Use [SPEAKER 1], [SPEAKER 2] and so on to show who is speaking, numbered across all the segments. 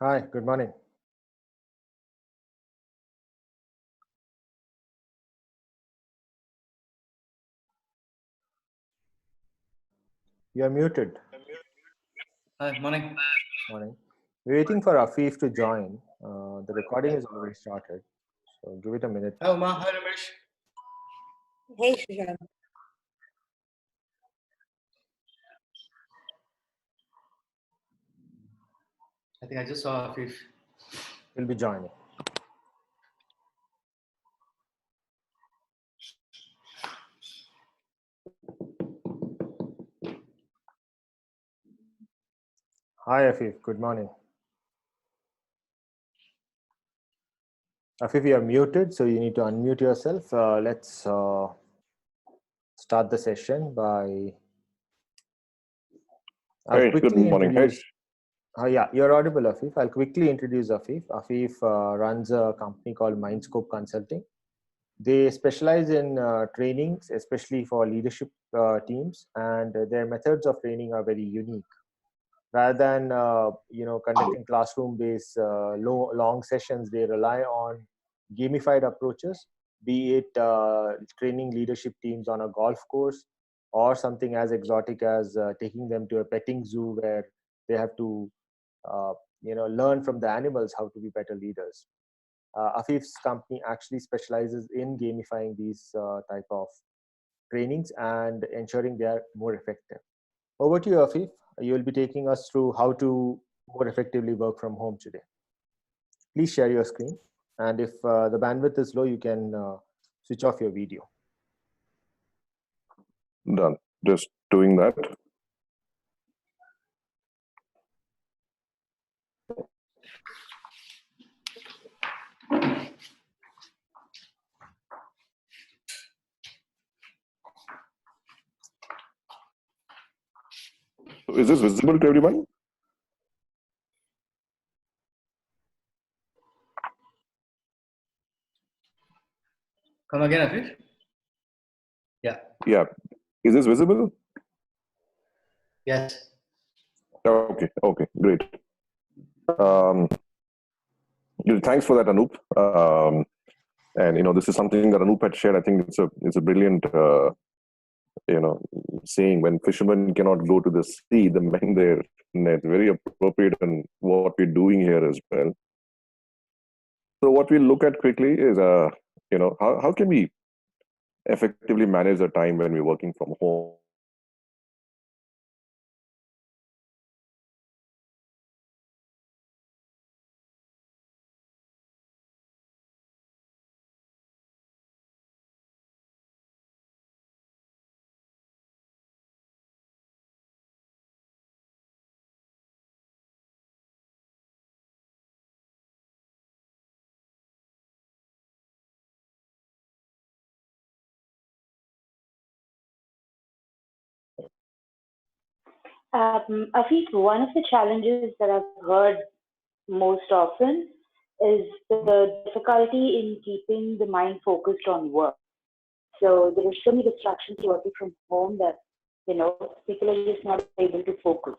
[SPEAKER 1] Hi, good morning. You're muted.
[SPEAKER 2] Hi, morning.
[SPEAKER 1] Morning. We're waiting for Afeef to join. The recording is already started, so give it a minute.
[SPEAKER 2] Hi, Uma. Hi, Ramesh.
[SPEAKER 3] Hey, Sriram.
[SPEAKER 2] I think I just saw Afeef.
[SPEAKER 1] He'll be joining. Hi, Afeef. Good morning. Afeef, you're muted, so you need to unmute yourself. Let's start the session by.
[SPEAKER 4] Hey, good morning.
[SPEAKER 1] Yeah, you're audible, Afeef. I'll quickly introduce Afeef. Afeef runs a company called Myndscope Consulting. They specialize in trainings, especially for leadership teams, and their methods of training are very unique. Rather than conducting classroom-based long sessions, they rely on gamified approaches, be it training leadership teams on a golf course or something as exotic as taking them to a petting zoo where they have to learn from the animals how to be better leaders. Afeef's company actually specializes in gamifying these type of trainings and ensuring they are more effective. Over to you, Afeef. You will be taking us through how to more effectively work from home today. Please share your screen. And if the bandwidth is low, you can switch off your video.
[SPEAKER 4] Done. Just doing that. Is this visible to everyone?
[SPEAKER 2] Come again, Afeef? Yeah.
[SPEAKER 4] Yeah. Is this visible?
[SPEAKER 2] Yes.
[SPEAKER 4] Okay. Okay. Great. Thanks for that, Anup. And this is something that Anup had shared. I think it's a brilliant saying, when fishermen cannot go to the sea, the men there net. Very appropriate in what we're doing here as well. So what we'll look at quickly is how can we effectively manage the time when we're working from home.
[SPEAKER 3] Afeef, one of the challenges that I've heard most often is the difficulty in keeping the mind focused on work. So there are so many distractions working from home that, people are just not able to focus.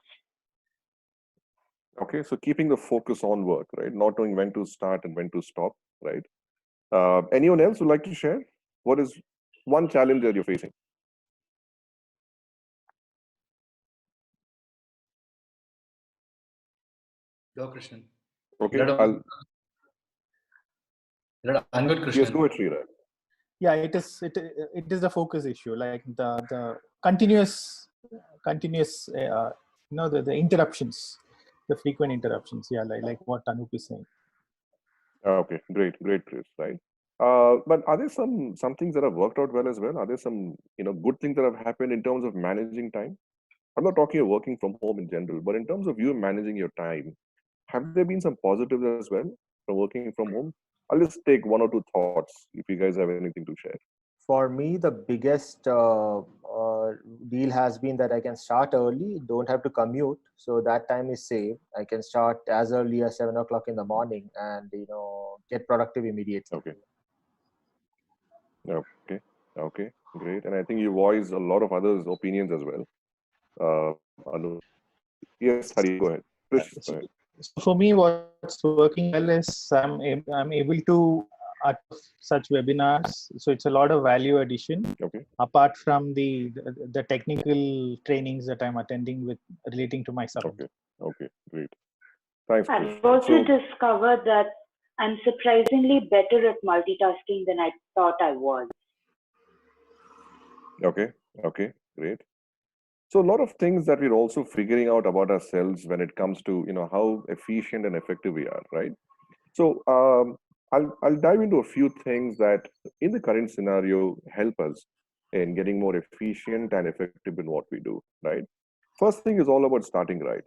[SPEAKER 4] Okay, so keeping the focus on work, right? Not knowing when to start and when to stop, right? Anyone else would like to share? What is one challenge that you're facing?
[SPEAKER 2] Go, Krishnan.
[SPEAKER 4] Okay,
[SPEAKER 2] Unmute Krishnan.
[SPEAKER 4] Yes, go ahead, Sriram.
[SPEAKER 5] Yeah, it is the focus issue, like the continuous the interruptions, the frequent interruptions. Yeah, like what Anup is saying.
[SPEAKER 4] Okay, great, Chris, right? But are there some things that have worked out well as well? Are there some good things that have happened in terms of managing time? I'm not talking of working from home in general, but in terms of you managing your time, have there been some positives as well from working from home? I'll just take one or two thoughts if you guys have anything to share.
[SPEAKER 1] For me, the biggest deal has been that I can start early, don't have to commute, so that time is saved. I can start as early as 7 o'clock in the morning and get productive immediately.
[SPEAKER 4] Okay, great. And I think you voiced a lot of others' opinions as well. Anu. Yes, Hari, go ahead. Krish, go ahead.
[SPEAKER 5] So for me, what's working well is I'm able to attend such webinars. So it's a lot of value addition.
[SPEAKER 4] Okay.
[SPEAKER 5] Apart from the technical trainings that I'm attending with relating to my subject.
[SPEAKER 4] Okay. Okay. Great. Thanks, Chris.
[SPEAKER 3] I've also
[SPEAKER 4] So,
[SPEAKER 3] discovered that I'm surprisingly better at multitasking than I thought I was.
[SPEAKER 4] okay. Okay. Great. So a lot of things that we're also figuring out about ourselves when it comes to, how efficient and effective we are, right? So I'll dive into a few things that in the current scenario help us in getting more efficient and effective in what we do, right? First thing is all about starting right.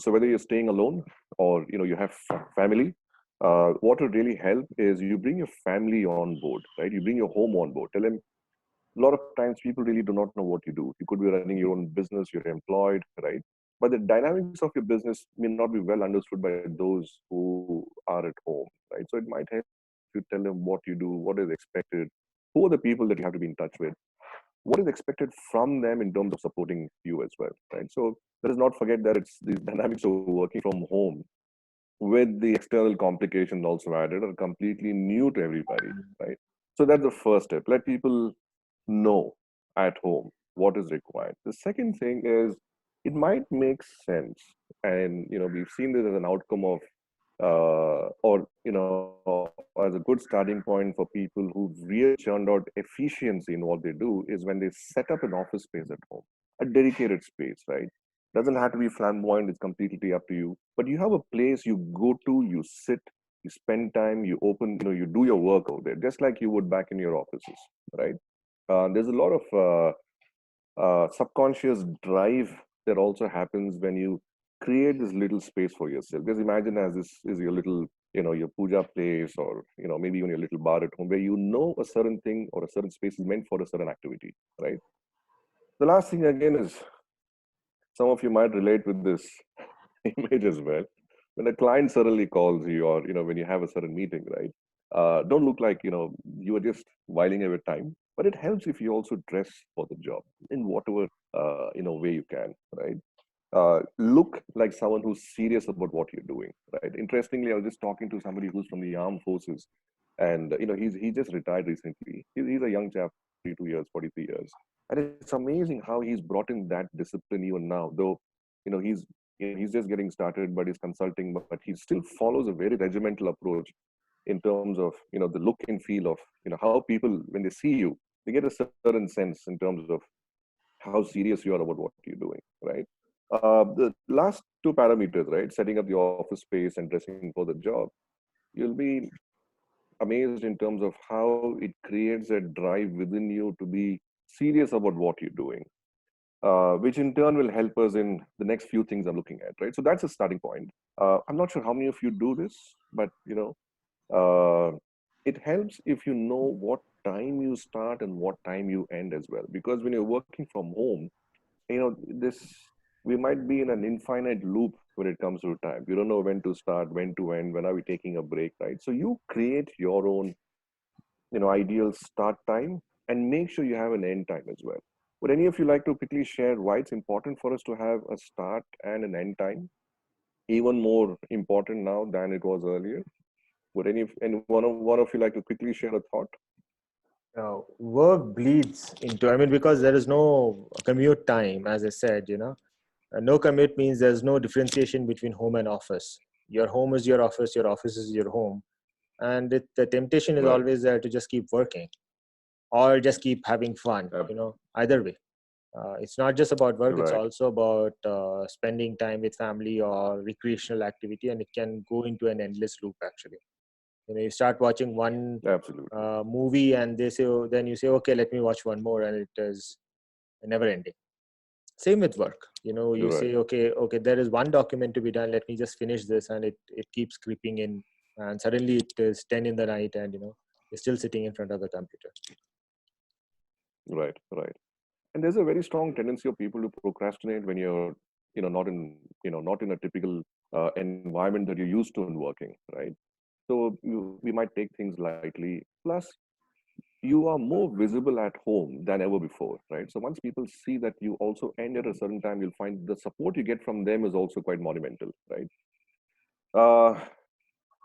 [SPEAKER 4] So whether you're staying alone or you have family, what would really help is you bring your family on board, right? You bring your home on board. Tell them a lot of times people really do not know what you do. You could be running your own business, you're employed, right? But the dynamics of your business may not be well understood by those who are at home, right? So it might help you tell them what you do, what is expected, who are the people that you have to be in touch with, what is expected from them in terms of supporting you as well, right? So let us not forget that it's the dynamics of working from home with the external complications also added are completely new to everybody, right? So that's the first step. Let people know at home what is required. The second thing is it might make sense, and we've seen this as an outcome of or as a good starting point for people who've really churned out efficiency in what they do is when they set up an office space at home, a dedicated space, right? Doesn't have to be flamboyant, it's completely up to you. But you have a place you go to, you sit, you spend time, you open, you do your work over there, just like you would back in your offices, right? There's a lot of subconscious drive that also happens when you create this little space for yourself. Just imagine as this is your little, your puja place, or maybe even your little bar at home, where a certain thing or a certain space is meant for a certain activity, right? The last thing again is some of you might relate with this image as well. When a client suddenly calls you, or when you have a certain meeting, right? Don't look like you are just whiling away time. But it helps if you also dress for the job in whatever way you can, right? Look like someone who's serious about what you're doing, right? Interestingly, I was just talking to somebody who's from the armed forces, and he just retired recently. He's a young chap, 42 years, 43 years, and it's amazing how he's brought in that discipline even now. Though he's just getting started, but he's consulting, but he still follows a very regimental approach in terms of the look and feel of how people, when they see you, they get a certain sense in terms of how serious you are about what you're doing, right? The last two parameters, right? Setting up the office space and dressing for the job, you'll be amazed in terms of how it creates a drive within you to be serious about what you're doing, which in turn will help us in the next few things I'm looking at, right? So that's a starting point. I'm not sure how many of you do this, but it helps if you know what time you start and what time you end as well. Because when you're working from home, this we might be in an infinite loop when it comes to time. We don't know when to start, when to end, when are we taking a break, right? So you create your own ideal start time and make sure you have an end time as well. Would any of you like to quickly share why it's important for us to have a start and an end time, even more important now than it was earlier? Would any one of you like to quickly share a thought?
[SPEAKER 1] Work bleeds into, I mean, because there is no commute time, as I said, no commute means there's no differentiation between home and office. Your home is your office is your home. And the temptation is
[SPEAKER 4] Right.
[SPEAKER 1] always there to just keep working or just keep having fun, either way. It's not just about work, it's
[SPEAKER 4] Right.
[SPEAKER 1] also about spending time with family or recreational activity, and it can go into an endless loop actually. You start watching one
[SPEAKER 4] Absolutely.
[SPEAKER 1] movie and then you say, okay, let me watch one more, and it is never ending. Same with work. You
[SPEAKER 4] Right.
[SPEAKER 1] say, okay, there is one document to be done, let me just finish this, and it keeps creeping in, and suddenly it is 10 in the night, and you're still sitting in front of the computer.
[SPEAKER 4] Right. Right. And there's a very strong tendency of people to procrastinate when you're not in a typical environment that you're used to in working, right? So we might take things lightly. Plus, you are more visible at home than ever before, right? So once people see that you also end at a certain time, you'll find the support you get from them is also quite monumental, right?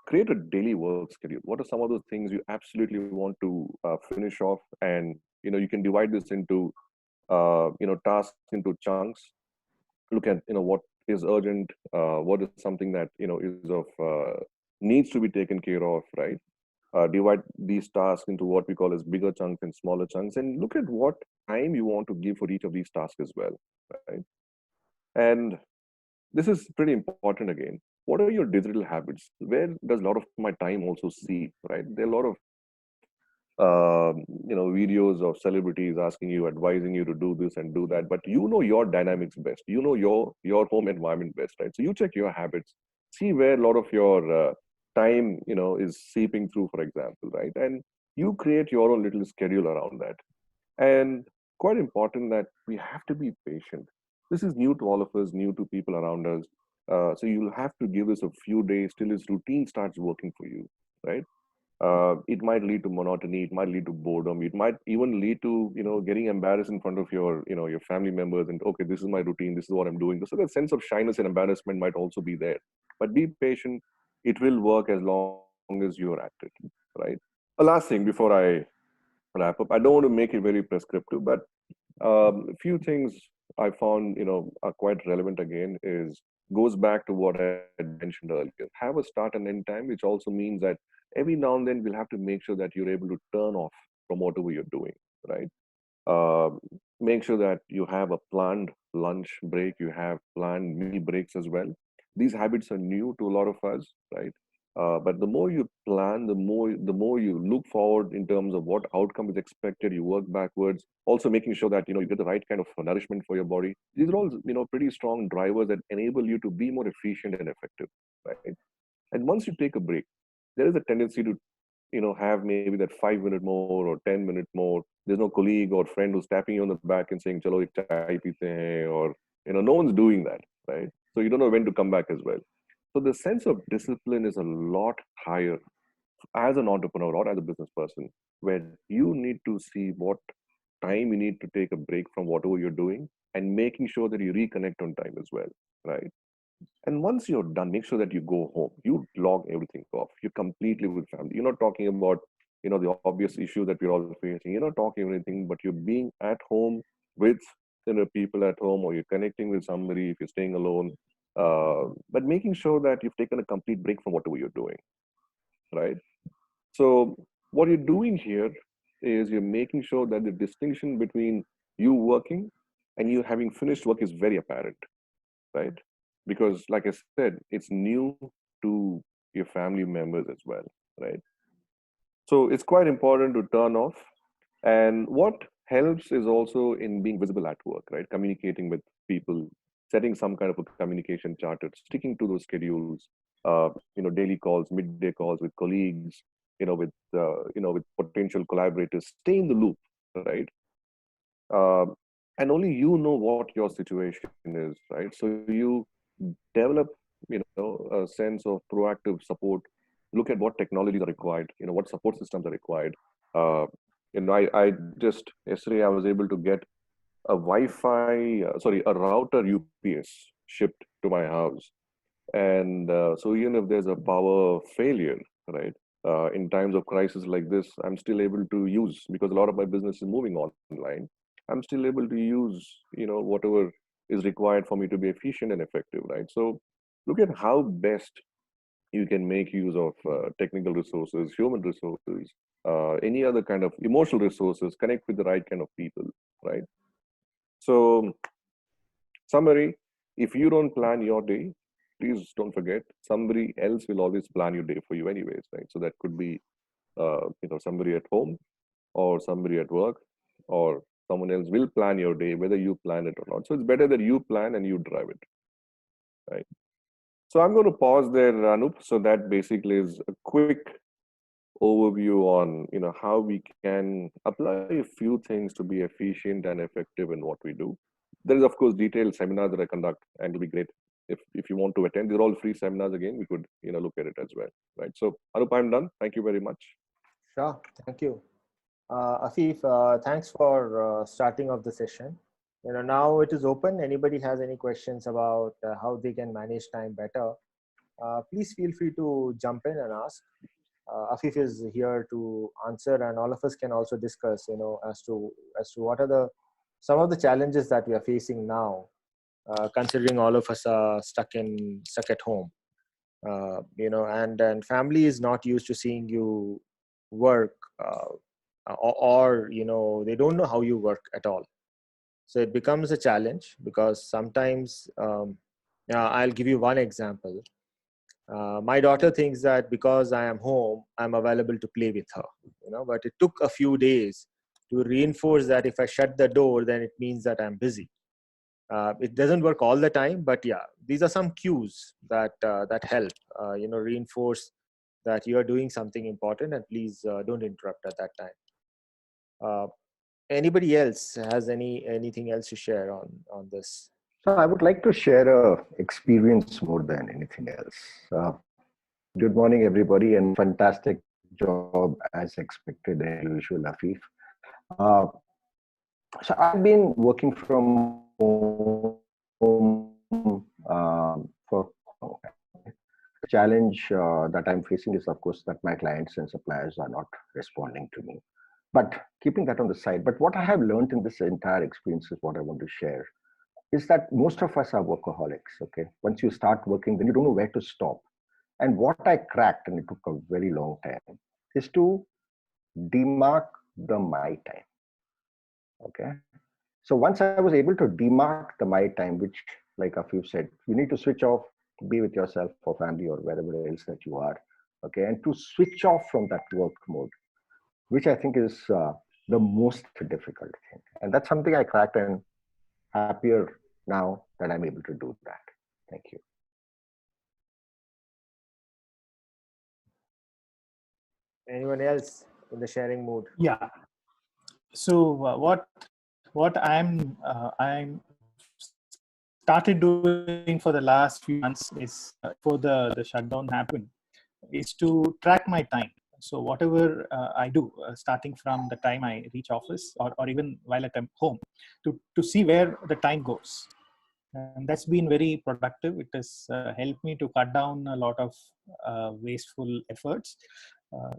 [SPEAKER 4] Create a daily work schedule. What are some of those things you absolutely want to finish off? And you can divide this into tasks into chunks. Look at what is urgent, what is something that is of needs to be taken care of, right? Divide these tasks into what we call as bigger chunks and smaller chunks, and look at what time you want to give for each of these tasks as well, right? And this is pretty important again. What are your digital habits? Where does a lot of my time also see, right? There are a lot of videos of celebrities asking you, advising you to do this and do that, but your dynamics best. Your home environment best, right? So you check your habits, see where a lot of your time is seeping through, for example, right? And you create your own little schedule around that. And quite important that we have to be patient. This is new to all of us, new to people around us. So you'll have to give this a few days till his routine starts working for you, right? It might lead to monotony, it might lead to boredom, it might even lead to getting embarrassed in front of your family members, and okay, this is my routine, this is what I'm doing. So that sense of shyness and embarrassment might also be there, but be patient. It will work as long as you're at it, right? A last thing before I wrap up, I don't want to make it very prescriptive, but a few things I found are quite relevant again is goes back to what I had mentioned earlier. Have a start and end time, which also means that every now and then we'll have to make sure that you're able to turn off from whatever you're doing, right? Uh, Make sure that you have a planned lunch break, you have planned mini breaks as well. These habits are new to a lot of us, right? But the more you plan, the more you look forward in terms of what outcome is expected. You work backwards, also making sure that you get the right kind of nourishment for your body. These are all pretty strong drivers that enable you to be more efficient and effective, right? And once you take a break, there is a tendency to have maybe that 5 minute more or 10 minute more. There's no colleague or friend who's tapping you on the back and saying chalo ek chai peete hain, or no one's doing that, right? So you don't know when to come back as well. So the sense of discipline is a lot higher as an entrepreneur or as a business person, where you need to see what time you need to take a break from whatever you're doing, and making sure that you reconnect on time as well, right? And once you're done, make sure that you go home. You log everything off. You're completely with family. You're not talking about, the obvious issue that we're all facing. You're not talking anything, but you're being at home with people at home, or you're connecting with somebody if you're staying alone. But making sure that you've taken a complete break from whatever you're doing, right? So what you're doing here is you're making sure that the distinction between you working and you having finished work is very apparent, right? Because like I said, it's new to your family members as well, right? So it's quite important to turn off. And what helps is also in being visible at work, right? Communicating with people, setting some kind of a communication charter, sticking to those schedules, daily calls, midday calls with colleagues, with potential collaborators. Stay in the loop, right? Uh, and only what your situation is, right? So you develop a sense of proactive support. Look at what technologies are required, what support systems are required. I just yesterday I was able to get a a router UPS shipped to my house. And so even if there's a power failure, right, in times of crisis like this, I'm still able to use, because a lot of my business is moving online, I'm still able to use, whatever is required for me to be efficient and effective, right? So look at how best you can make use of technical resources, human resources, any other kind of emotional resources, connect with the right kind of people, right? So summary, if you don't plan your day, please don't forget somebody else will always plan your day for you anyways, right? So that could be somebody at home, or somebody at work, or someone else will plan your day, whether you plan it or not. So it's better that you plan and you drive it, right? So I'm going to pause there, Anup. So that basically is a quick overview on how we can apply a few things to be efficient and effective in what we do. There is of course detailed seminars that I conduct, and it'll be great if you want to attend. They're all free seminars. Again, we could look at it as well, right? So Anup, I'm done. Thank you very much.
[SPEAKER 1] Sure. Thank you. Afeef, thanks for starting off the session. Now it is open. Anybody has any questions about how they can manage time better, please feel free to jump in and ask. Afeef is here to answer, and all of us can also discuss, as to what are some of the challenges that we are facing now, considering all of us are stuck at home. And family is not used to seeing you work, or they don't know how you work at all. So it becomes a challenge because sometimes, I'll give you one example. My daughter thinks that because I am home, I'm available to play with her, but it took a few days to reinforce that if I shut the door, then it means that I'm busy. It doesn't work all the time, but yeah, these are some cues that help, reinforce that you are doing something important, and please don't interrupt at that time. Anybody else has anything else to share on this?
[SPEAKER 6] So I would like to share a experience more than anything else. Good morning, everybody, and fantastic job as expected as usual, Afeef. So I've been working from home for the challenge that I'm facing is, of course, that my clients and suppliers are not responding to me. But keeping that on the side, but what I have learned in this entire experience is what I want to share is that most of us are workaholics. Okay, once you start working, then you don't know where to stop. And what I cracked, and it took a very long time, is to demark the my time. Okay, so once I was able to demark the my time, which, like Afeef said, you need to switch off, be with yourself or family or wherever else that you are. Okay, and to switch off from that work mode, which I think is the most difficult thing. And that's something I cracked, and happier now that I'm able to do that. Thank you.
[SPEAKER 1] Anyone else in the sharing mood?
[SPEAKER 5] Yeah. So what I'm started doing for the last few months is, before the shutdown happened, is to track my time. So whatever I do, starting from the time I reach office, or even while at home, to see where the time goes. And that's been very productive. It has helped me to cut down a lot of wasteful efforts.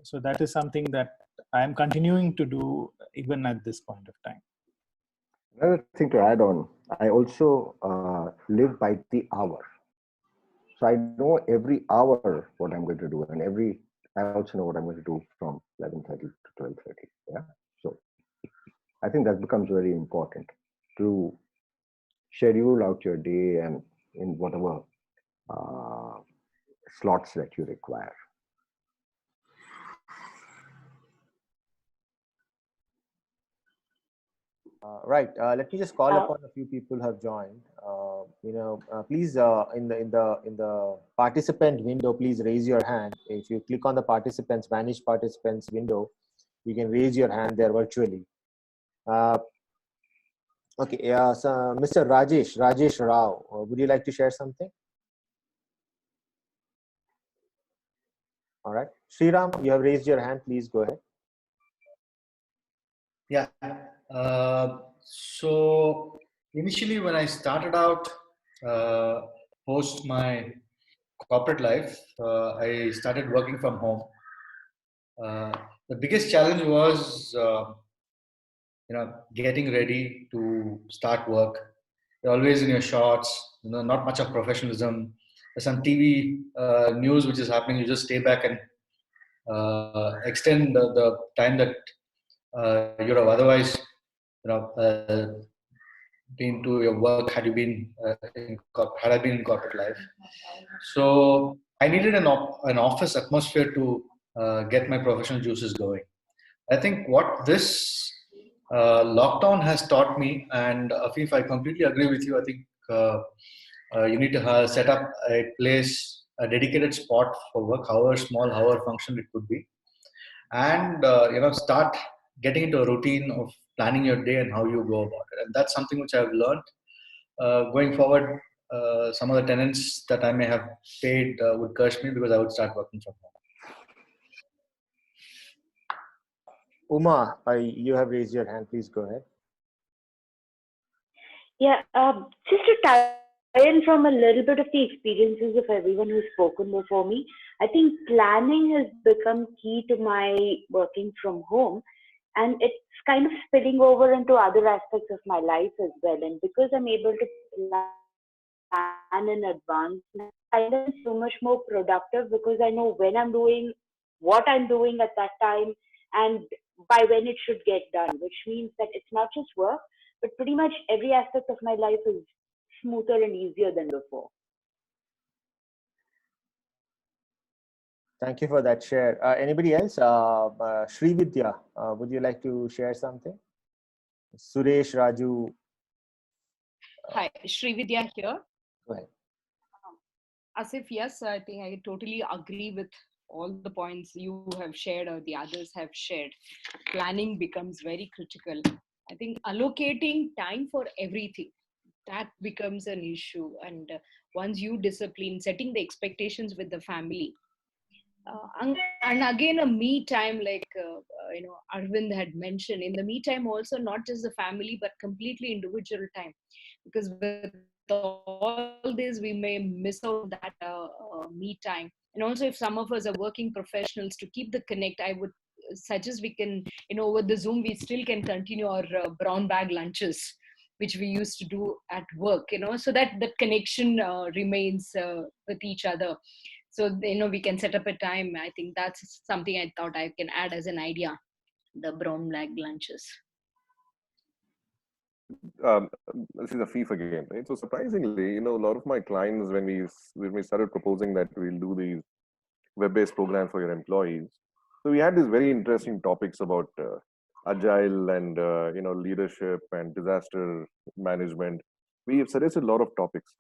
[SPEAKER 5] So that is something that I am continuing to do even at this point of time.
[SPEAKER 6] Another thing to add on, I also live by the hour. So I know every hour what I'm going to do, and I also know what I'm going to do from 11:30 to 12:30. Yeah. So I think that becomes very important to schedule out your day and in whatever slots that you require.
[SPEAKER 1] Right. Let me just call upon a few people who have joined. Please, in the participant window, please raise your hand. If you click on the participants, manage participants window, you can raise your hand there virtually. Okay. So Mr. Rajesh Rao, would you like to share something? All right. Sriram, you have raised your hand. Please go ahead.
[SPEAKER 2] Yeah. So initially, when I started out post my corporate life, I started working from home. The biggest challenge was, getting ready to start work. You're always in your shorts. Not much of professionalism. There's some TV news which is happening. You just stay back and extend the time that you'd have otherwise, been to your work had I been in corporate life. So I needed an office atmosphere to get my professional juices going. I think what this lockdown has taught me, and Afeef, I completely agree with you. I think you need to set up a place, a dedicated spot for work, however small, however functional it could be, and start getting into a routine of planning your day and how you go about it. And that's something which I've learned. Going forward, some of the tenants that I may have paid would curse me because I would start working from home.
[SPEAKER 1] Uma, you have raised your hand. Please go ahead.
[SPEAKER 3] Yeah, just to tie in from a little bit of the experiences of everyone who's spoken before me, I think planning has become key to my working from home, and it's kind of spilling over into other aspects of my life as well. And because I'm able to plan in advance, I am so much more productive because I know when I'm doing what I'm doing at that time and by when it should get done, which means that it's not just work, but pretty much every aspect of my life is smoother and easier than before.
[SPEAKER 1] Thank you for that share. Anybody else? Srividya, would you like to share something? Suresh, Raju.
[SPEAKER 7] Hi, Srividya here.
[SPEAKER 1] Go ahead.
[SPEAKER 7] Asif, yes, I think I totally agree with all the points you have shared or the others have shared. Planning becomes very critical. I think allocating time for everything, that becomes an issue. And once you discipline, setting the expectations with the family, and again a me time, like Arvind had mentioned, in the me time also not just the family but completely individual time, because with all this we may miss out that me time. And also if some of us are working professionals, to keep the connect, I would suggest we can, over the Zoom we still can continue our brown bag lunches which we used to do at work, so that that connection remains with each other. So we can set up a time. I think that's something I thought I can add as an idea, the brown bag lunches.
[SPEAKER 4] This is Afeef again, right? So surprisingly, a lot of my clients, when we started proposing that we'll do these web-based programs for your employees, so we had these very interesting topics about agile and leadership and disaster management. We have suggested a lot of topics.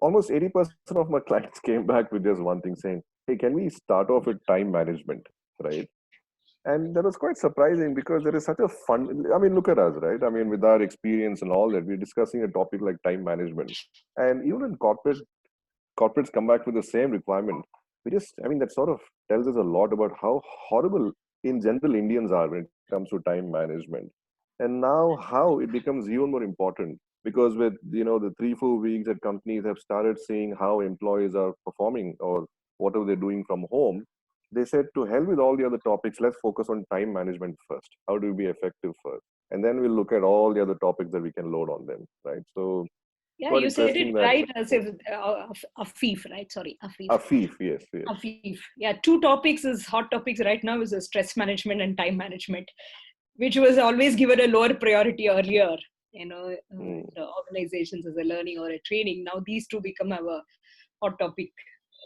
[SPEAKER 4] Almost 80% of my clients came back with just one thing, saying, "Hey, can we start off with time management?" Right? And that was quite surprising because there is such a fun. I mean, look at us, right? I mean, with our experience and all that, we're discussing a topic like time management, and even in corporates come back with the same requirement. That sort of tells us a lot about how horrible in general Indians are when it comes to time management, and now how it becomes even more important because with the 3-4 weeks that companies have started seeing how employees are performing or whatever they're doing from home, they said to hell with all the other topics, let's focus on time management first. How do we be effective first? And then we'll look at all the other topics that we can load on them, right? So
[SPEAKER 7] yeah, you said it right, as if Afeef, right? Sorry, Afeef.
[SPEAKER 4] Afeef, yes.
[SPEAKER 7] Afeef. Yeah, two topics is hot topics right now is stress management and time management, which was always given a lower priority earlier. The organizations as a learning or a training. Now these two become our hot topic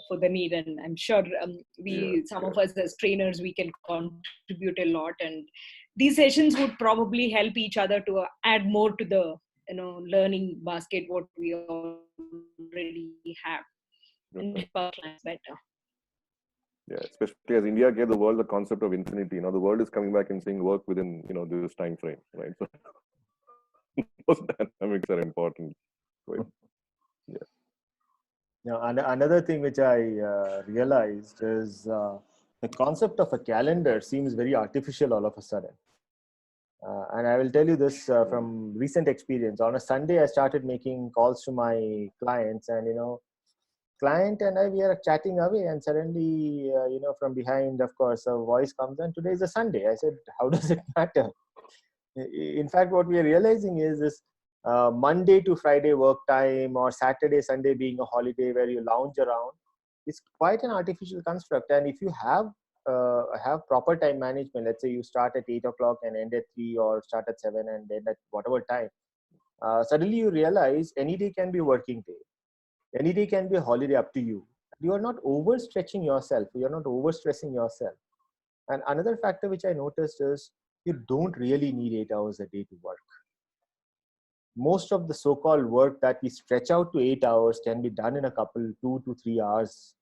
[SPEAKER 7] for the need, and I'm sure some of us as trainers, we can contribute a lot, and these sessions would probably help each other to add more to the learning basket what we already have, and help our clients better.
[SPEAKER 4] Yeah, especially as India gave the world the concept of infinity. The world is coming back and saying work within this time frame, right? So those dynamics are important. Right? Yeah.
[SPEAKER 1] Now, another thing which I realized is the concept of a calendar seems very artificial all of a sudden. And I will tell you this from recent experience. On a Sunday, I started making calls to my clients, and client and we are chatting away, and suddenly, from behind, of course, a voice comes, and today is a Sunday. I said, how does it matter? In fact, what we are realizing is this Monday to Friday work time or Saturday, Sunday being a holiday where you lounge around is quite an artificial construct. And if you have proper time management, let's say you start at 8 o'clock and end at 3, or start at 7 and end at whatever time, suddenly you realize any day can be a working day. Any day can be a holiday, up to you. You are not overstretching yourself. You are not overstressing yourself. And another factor which I noticed is you don't really need 8 hours a day to work. Most of the so-called work that we stretch out to 8 hours can be done in a couple, 2 to 3 hours,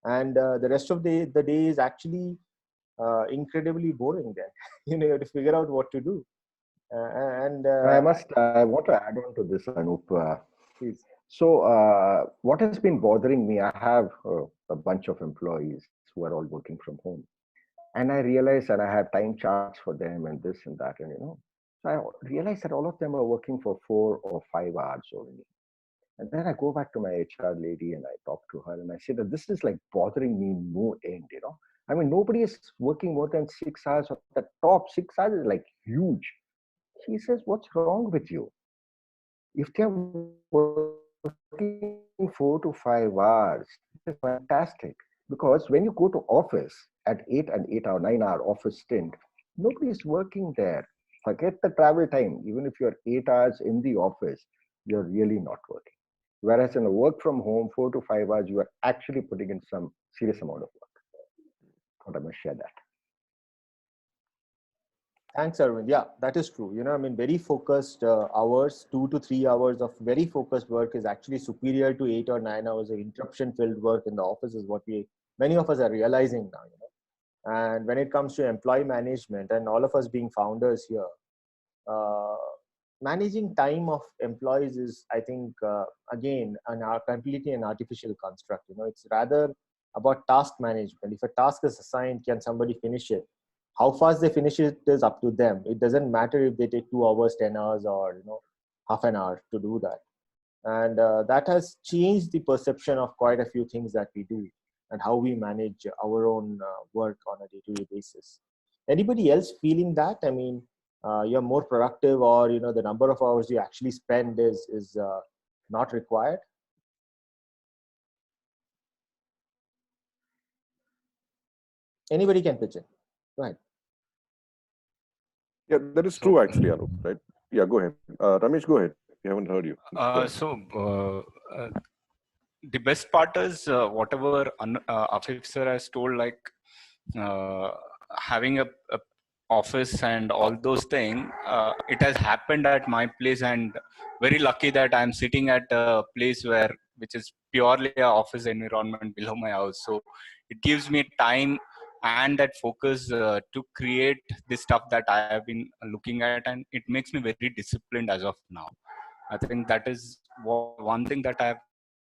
[SPEAKER 1] and the rest of the day is actually incredibly boring then. You have to figure out what to do.
[SPEAKER 6] I want to add on to this, Anup.
[SPEAKER 1] Please.
[SPEAKER 6] So what has been bothering me, I have a bunch of employees who are all working from home. And I realized that I had time charts for them and this and that, and so I realized that all of them are working for 4 or 5 hours only. And then I go back to my HR lady and I talk to her and I say that this is like bothering me no end. I mean, nobody is working more than 6 hours. The top 6 hours is like huge. She says, what's wrong with you? If they're working 4 to 5 hours, it's fantastic. Because when you go to office at 8 or 9 hour office stint, nobody is working there. Forget the travel time. Even if you're 8 hours in the office, you're really not working. Whereas in a work from home, 4 to 5 hours, you are actually putting in some serious amount of work. Thought I must share that.
[SPEAKER 1] Thanks, Arvind. Yeah, that is true. I mean, very focused hours, 2 to 3 hours of very focused work is actually superior to 8 or 9 hours of interruption-filled work in the office is what many of us are realizing now. And when it comes to employee management, and all of us being founders here, managing time of employees is, I think, again, completely an artificial construct. It's rather about task management. If a task is assigned, can somebody finish it? How fast they finish it is up to them. It doesn't matter if they take 2 hours, 10 hours, or half an hour to do that. And that has changed the perception of quite a few things that we do and how we manage our own work on a day-to-day basis. Anybody else feeling that? I mean, you're more productive, or the number of hours you actually spend is not required. Anybody can pitch in. Go ahead.
[SPEAKER 4] Yeah, that is true actually, Anup, right? Yeah, go ahead. Ramesh, go ahead. We haven't heard you.
[SPEAKER 8] The best part is whatever Afeef sir has told, like having a office and all those things, it has happened at my place, and very lucky that I'm sitting at a place which is purely an office environment below my house. So it gives me time and that focus to create the stuff that I have been looking at, and it makes me very disciplined as of now. I think that is one thing that I have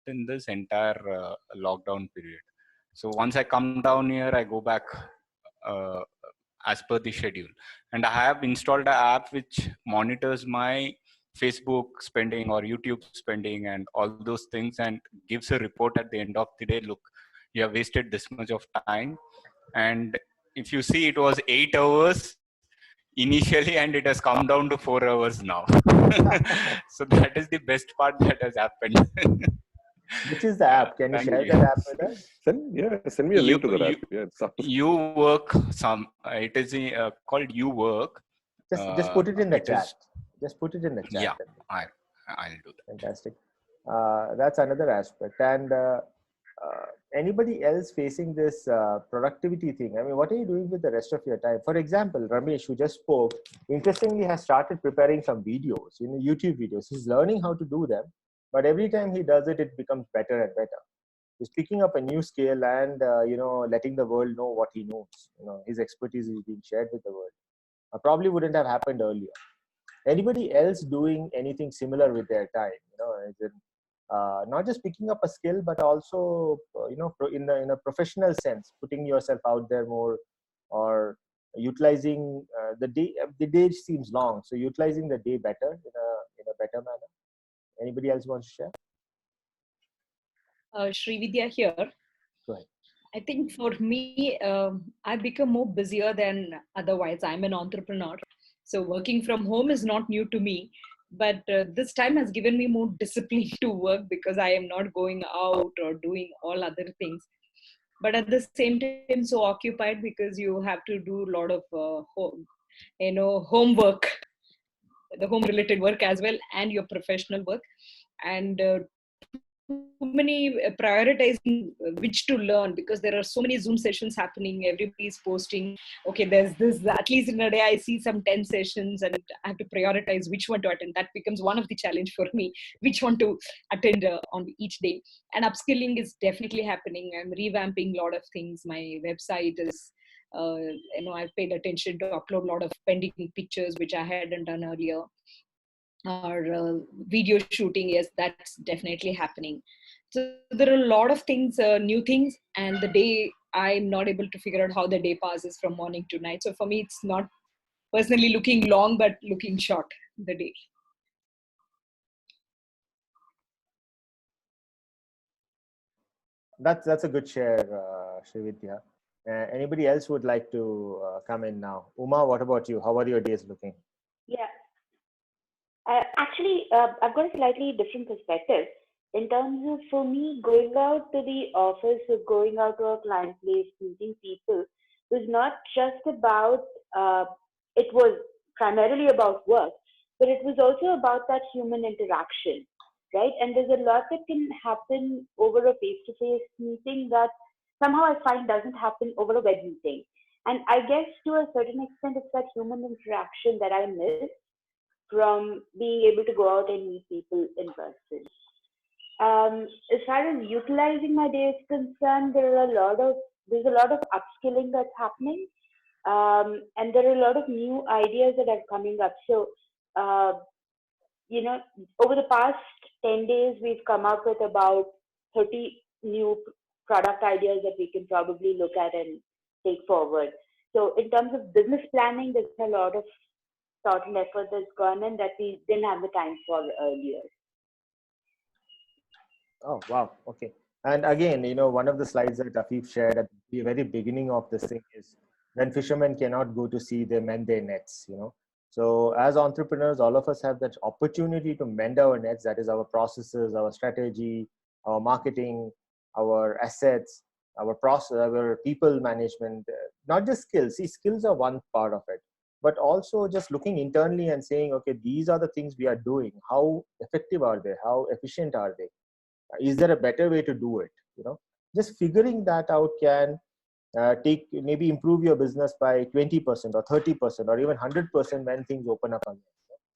[SPEAKER 8] in this entire lockdown period. So once I come down here, I go back as per the schedule. And I have installed an app which monitors my Facebook spending or YouTube spending and all those things, and gives a report at the end of the day. Look, you have wasted this much of time. And if you see, it was 8 hours initially, and it has come down to 4 hours now. So that is the best part that has happened.
[SPEAKER 1] Which is the app? Can you share that app with us?
[SPEAKER 4] Send me a link to that app. Yeah,
[SPEAKER 8] You work. It is called You Work.
[SPEAKER 1] Just put it in the chat. Just put it in the chat.
[SPEAKER 8] Yeah, I'll do that.
[SPEAKER 1] Fantastic. That's another aspect. And anybody else facing this productivity thing? I mean, what are you doing with the rest of your time? For example, Ramesh, who just spoke, interestingly has started preparing some videos, YouTube videos. He's learning how to do them, but every time he does it, it becomes better and better. He's picking up a new skill and, letting the world know what he knows. His expertise is being shared with the world. Probably wouldn't have happened earlier. Anybody else doing anything similar with their time? Not just picking up a skill, but also, in a professional sense, putting yourself out there more, or utilizing the day. The day seems long, so utilizing the day better in a better manner. Anybody else want to share?
[SPEAKER 7] Srividya here.
[SPEAKER 1] Go ahead.
[SPEAKER 7] I think for me, I've become more busier than otherwise. I'm an entrepreneur. So working from home is not new to me. But this time has given me more discipline to work, because I am not going out or doing all other things. But at the same time, so occupied, because you have to do a lot of homework, the home related work as well, and your professional work. And too many prioritizing which to learn, because there are so many Zoom sessions happening. Everybody's posting, okay, there's this, at least in a day I see some 10 sessions, and I have to prioritize which one to attend. That becomes one of the challenge for me, which one to attend on each day. And upskilling is definitely happening. I'm revamping a lot of things. My website is I've paid attention to upload a lot of pending pictures which I hadn't done earlier. Or video shooting, yes, that's definitely happening. So there are a lot of things, new things, and the day I'm not able to figure out how the day passes from morning to night. So for me, it's not personally looking long, but looking short, the day.
[SPEAKER 1] That's a good share, Srividya. Anybody else would like to come in now? Uma, what about you? How are your days looking?
[SPEAKER 3] Yeah. Actually, I've got a slightly different perspective. In terms of, for me, going out to the office or going out to a client place, meeting people, was not just about, it was primarily about work, but it was also about that human interaction, right? And there's a lot that can happen over a face to face meeting that somehow I find doesn't happen over a web meeting. And I guess to a certain extent, it's that human interaction that I miss from being able to go out and meet people in person. As far as utilizing my day is concerned, there's a lot of upskilling that's happening, and there are a lot of new ideas that are coming up. So, uh, over the past 10 days, we've come up with about 30 new product ideas that we can probably look at and take forward. So, in terms of business planning, there's a lot of thought and effort that's gone in that we didn't have the time for earlier.
[SPEAKER 1] Oh, wow. Okay. And again, one of the slides that Afeef shared at the very beginning of this thing is when fishermen cannot go to sea, they mend their nets. So as entrepreneurs, all of us have that opportunity to mend our nets. That is our processes, our strategy, our marketing, our assets, our process, our people management, not just skills. See, skills are one part of it, but also just looking internally and saying, okay, these are the things we are doing. How effective are they? How efficient are they? Is there a better way to do it? Just figuring that out can take maybe improve your business by 20% or 30% or even 100% when things open up again.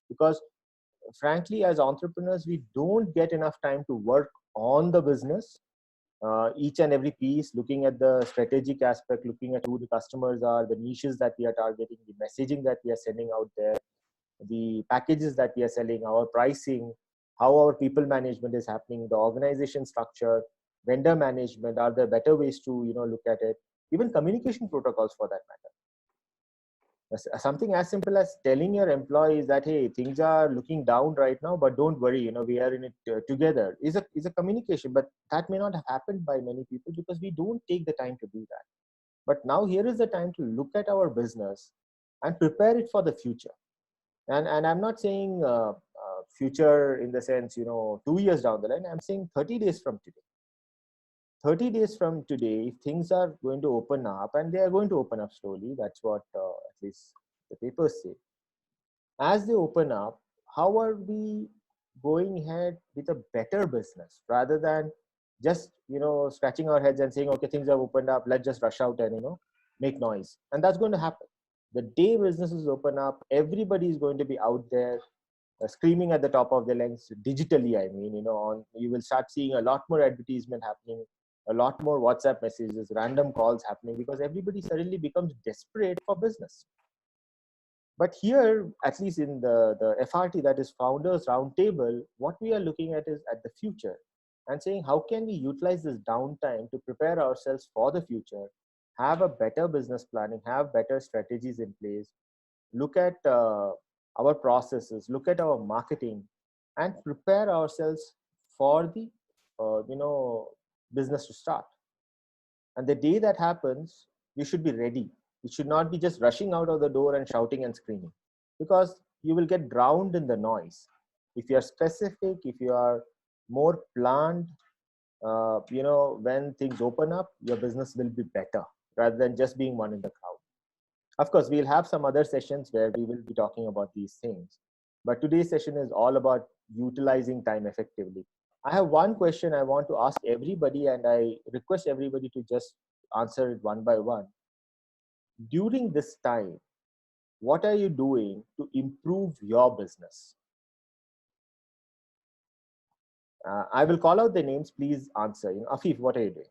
[SPEAKER 1] Because frankly, as entrepreneurs, we don't get enough time to work on the business, each and every piece, looking at the strategic aspect, looking at who the customers are, the niches that we are targeting, the messaging that we are sending out there, the packages that we are selling, our pricing, how our people management is happening, the organization structure, vendor management. Are there better ways to look at it? Even communication protocols, for that matter. Something as simple as telling your employees that, hey, things are looking down right now, but don't worry, we are in it together, is a communication. But that may not have happened by many people because we don't take the time to do that. But now here is the time to look at our business and prepare it for the future. And I'm not saying future in the sense 2 years down the line. I'm saying 30 days from today. 30 days from today, things are going to open up, and they are going to open up slowly. That's what at least the papers say. As they open up, how are we going ahead with a better business rather than just scratching our heads and saying, okay, things have opened up, let's just rush out and make noise. And that's going to happen. The day businesses open up, everybody is going to be out there screaming at the top of their lungs digitally. I mean, you will start seeing a lot more advertisement happening, a lot more WhatsApp messages, random calls happening, because everybody suddenly becomes desperate for business. But here, at least in the FRT, that is Founders Roundtable, what we are looking at is at the future and saying, how can we utilize this downtime to prepare ourselves for the future, have a better business planning, have better strategies in place, look at our processes, look at our marketing, and prepare ourselves for the business to start. And the day that happens, we should be ready. It should not be just rushing out of the door and shouting and screaming, because you will get drowned in the noise. If you are specific, if you are more planned, when things open up, your business will be better rather than just being one in the crowd. Of course, we'll have some other sessions where we will be talking about these things. But today's session is all about utilizing time effectively. I have one question I want to ask everybody, and I request everybody to just answer it one by one. During this time, what are you doing to improve your business? I will call out the names. Please answer. Afeef, what are you doing?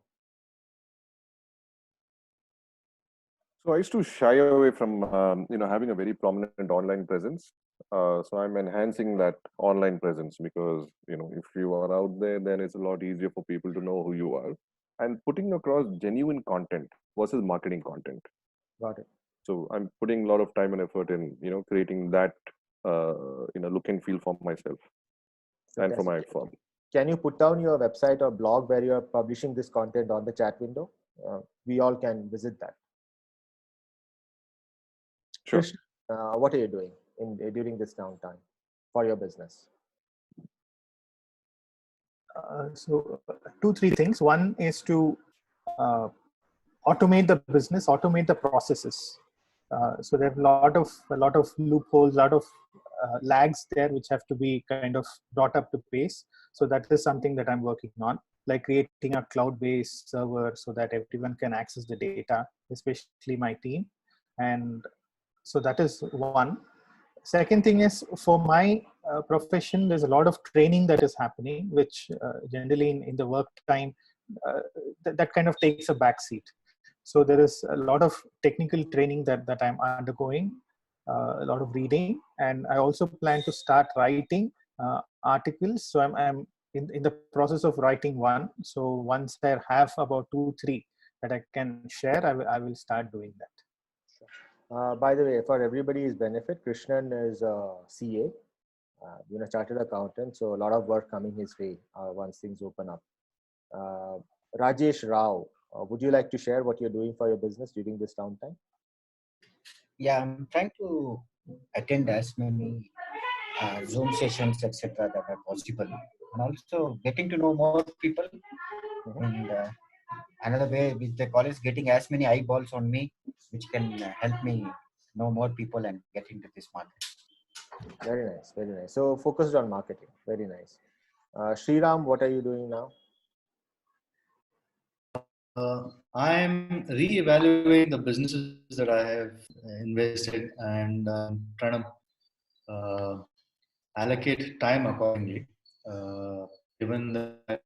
[SPEAKER 4] So I used to shy away from having a very prominent online presence. So I'm enhancing that online presence because if you are out there, then it's a lot easier for people to know who you are, and putting across genuine content versus marketing content.
[SPEAKER 1] Got it.
[SPEAKER 4] So I'm putting a lot of time and effort in creating that look and feel for myself and for my firm.
[SPEAKER 1] Can you put down your website or blog where you are publishing this content on the chat window? We all can visit that.
[SPEAKER 4] Sure.
[SPEAKER 1] Krish, what are you doing during this downtime for your business?
[SPEAKER 5] So 2-3 things. One is to automate the business, automate the processes. So there are a lot of loopholes, a lot of lags there which have to be kind of brought up to pace. So that is something that I'm working on, like creating a cloud-based server so that everyone can access the data, especially my team. And so that is one. Second thing is, for my profession, there's a lot of training that is happening, which generally in the work time, that kind of takes a backseat. So there is a lot of technical training that I'm undergoing, a lot of reading, and I also plan to start writing articles. So I'm in the process of writing one. So once I have about 2-3 that I can share, I will start doing that.
[SPEAKER 1] By the way, for everybody's benefit, Krishnan is a CA, chartered accountant. So a lot of work coming his way once things open up. Rajesh Rao, would you like to share what you're doing for your business during this downtime?
[SPEAKER 9] Yeah, I'm trying to attend as many Zoom sessions, etc., that are possible, and also getting to know more people. And another way which they call is getting as many eyeballs on me, which can help me know more people and get into this market.
[SPEAKER 1] Very nice, very nice. So focused on marketing. Very nice. Sriram, what are you doing now?
[SPEAKER 2] I'm re-evaluating the businesses that I have invested and trying to allocate time accordingly. Given that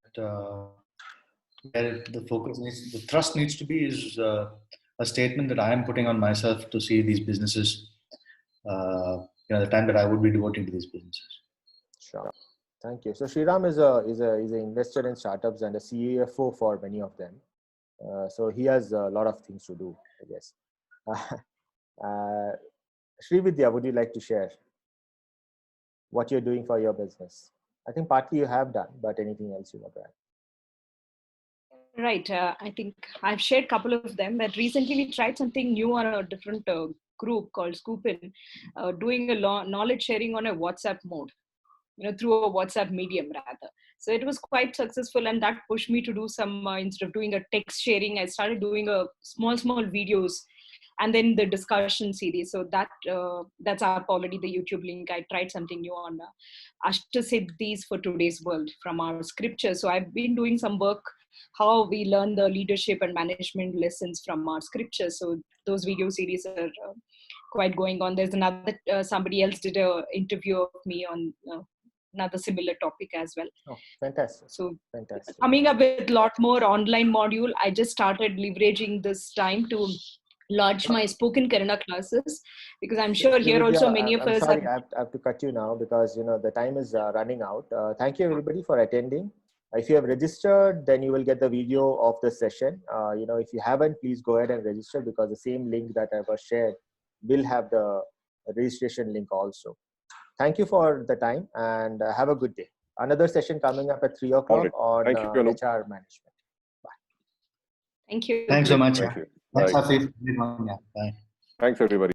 [SPEAKER 2] where the thrust needs to be is a statement that I am putting on myself to see these businesses. The time that I would be devoting to these businesses.
[SPEAKER 1] Sure. Thank you. So Sriram is an investor in startups and a CFO for many of them. So he has a lot of things to do, I guess. Srividya, would you like to share what you're doing for your business? I think partly you have done, but anything else you want to add?
[SPEAKER 7] Right. I think I've shared a couple of them, but recently we tried something new on a different group called Scoopin, doing a knowledge sharing on a WhatsApp mode, through a WhatsApp medium rather. So it was quite successful, and that pushed me to do some, instead of doing a text sharing, I started doing a small videos, and then the discussion series. So that's up already, the YouTube link. I tried something new on Ashtasiddhis for Today's World from our scripture. So I've been doing some work, how we learn the leadership and management lessons from our scripture. So those video series are quite going on. There's another, somebody else did an interview of me on another similar topic as well.
[SPEAKER 1] Oh, fantastic.
[SPEAKER 7] So
[SPEAKER 1] fantastic.
[SPEAKER 7] Coming up with a lot more online module. I just started leveraging this time to launch my spoken Kannada classes, because I'm sure here also many of us
[SPEAKER 1] sorry, I have to cut you now because the time is running out. Thank you everybody for attending. If you have registered, then you will get the video of the session. If you haven't, please go ahead and register, because the same link that I was shared will have the registration link also. Thank you for the time, and have a good day. Another session coming up at 3 o'clock on HR management. Bye.
[SPEAKER 7] Thank you.
[SPEAKER 2] Thanks so much.
[SPEAKER 4] Thank you.
[SPEAKER 2] Thanks,
[SPEAKER 4] Bye.
[SPEAKER 2] Afeef. Bye.
[SPEAKER 4] Thanks, everybody.